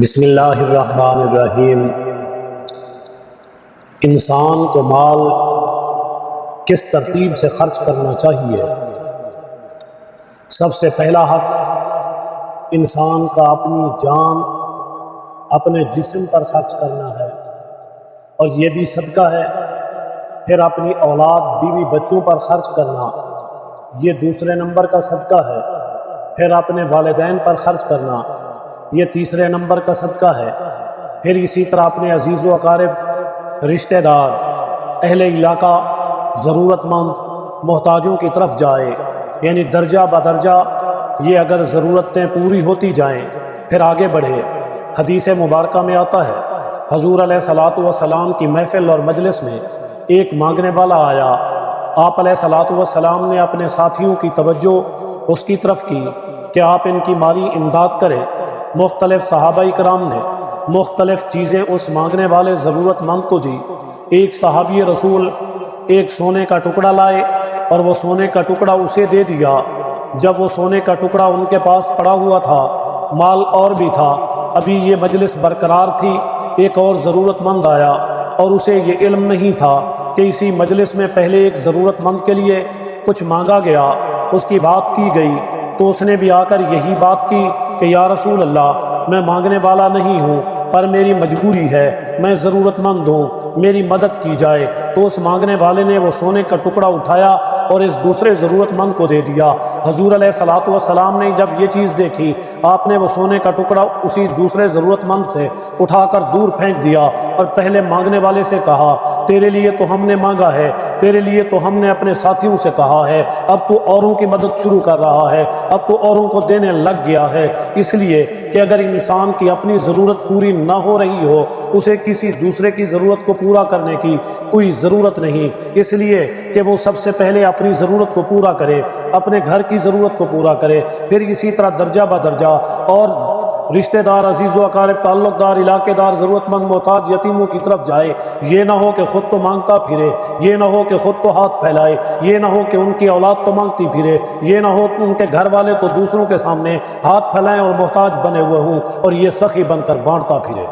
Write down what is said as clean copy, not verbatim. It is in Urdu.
بسم اللہ الرحمن الرحیم۔ انسان کو مال کس ترتیب سے خرچ کرنا چاہیے؟ سب سے پہلا حق انسان کا اپنی جان، اپنے جسم پر خرچ کرنا ہے، اور یہ بھی صدقہ ہے۔ پھر اپنی اولاد، بیوی بچوں پر خرچ کرنا، یہ دوسرے نمبر کا صدقہ ہے۔ پھر اپنے والدین پر خرچ کرنا، یہ تیسرے نمبر کا صدقہ ہے۔ پھر اسی طرح اپنے عزیز و اقارب، رشتہ دار، اہل علاقہ، ضرورت مند، محتاجوں کی طرف جائے، یعنی درجہ بدرجہ یہ اگر ضرورتیں پوری ہوتی جائیں پھر آگے بڑھے۔ حدیث مبارکہ میں آتا ہے، حضور علیہ الصلوۃ والسلام کی محفل اور مجلس میں ایک مانگنے والا آیا۔ آپ علیہ الصلوۃ والسلام نے اپنے ساتھیوں کی توجہ اس کی طرف کی کہ آپ ان کی مالی امداد کریں۔ مختلف صحابہ کرام نے مختلف چیزیں اس مانگنے والے ضرورت مند کو دی۔ ایک صحابی رسول ایک سونے کا ٹکڑا لائے اور وہ سونے کا ٹکڑا اسے دے دیا۔ جب وہ سونے کا ٹکڑا ان کے پاس پڑا ہوا تھا، مال اور بھی تھا، ابھی یہ مجلس برقرار تھی، ایک اور ضرورت مند آیا اور اسے یہ علم نہیں تھا کہ اسی مجلس میں پہلے ایک ضرورت مند کے لیے کچھ مانگا گیا، اس کی بات کی گئی، تو اس نے بھی آ کر یہی بات کی کہ یا رسول اللہ، میں مانگنے والا نہیں ہوں پر میری مجبوری ہے، میں ضرورت مند ہوں، میری مدد کی جائے۔ تو اس مانگنے والے نے وہ سونے کا ٹکڑا اٹھایا اور اس دوسرے ضرورت مند کو دے دیا۔ حضور علیہ الصلوۃ والسلام نے جب یہ چیز دیکھی، آپ نے وہ سونے کا ٹکڑا اسی دوسرے ضرورت مند سے اٹھا کر دور پھینک دیا اور پہلے مانگنے والے سے کہا، تیرے لیے تو ہم نے مانگا ہے، تیرے لیے تو ہم نے اپنے ساتھیوں سے کہا ہے، اب تو اوروں کی مدد شروع کر رہا ہے، اب تو اوروں کو دینے لگ گیا ہے۔ اس لیے کہ اگر انسان کی اپنی ضرورت پوری نہ ہو رہی ہو، اسے کسی دوسرے کی ضرورت کو پورا کرنے کی کوئی ضرورت نہیں، اس لیے کہ وہ سب سے پہلے اپنی ضرورت کو پورا کرے، اپنے گھر کی ضرورت کو پورا کرے، پھر اسی طرح درجہ بدرجہ اور رشتہ دار، عزیز و اقارب، تعلق دار، علاقے دار، ضرورت مند، محتاج، یتیموں کی طرف جائے۔ یہ نہ ہو کہ خود تو مانگتا پھرے، یہ نہ ہو کہ خود تو ہاتھ پھیلائے، یہ نہ ہو کہ ان کی اولاد تو مانگتی پھرے، یہ نہ ہو کہ ان کے گھر والے تو دوسروں کے سامنے ہاتھ پھیلائیں اور محتاج بنے ہوئے ہوں اور یہ سخی بن کر بانٹتا پھرے۔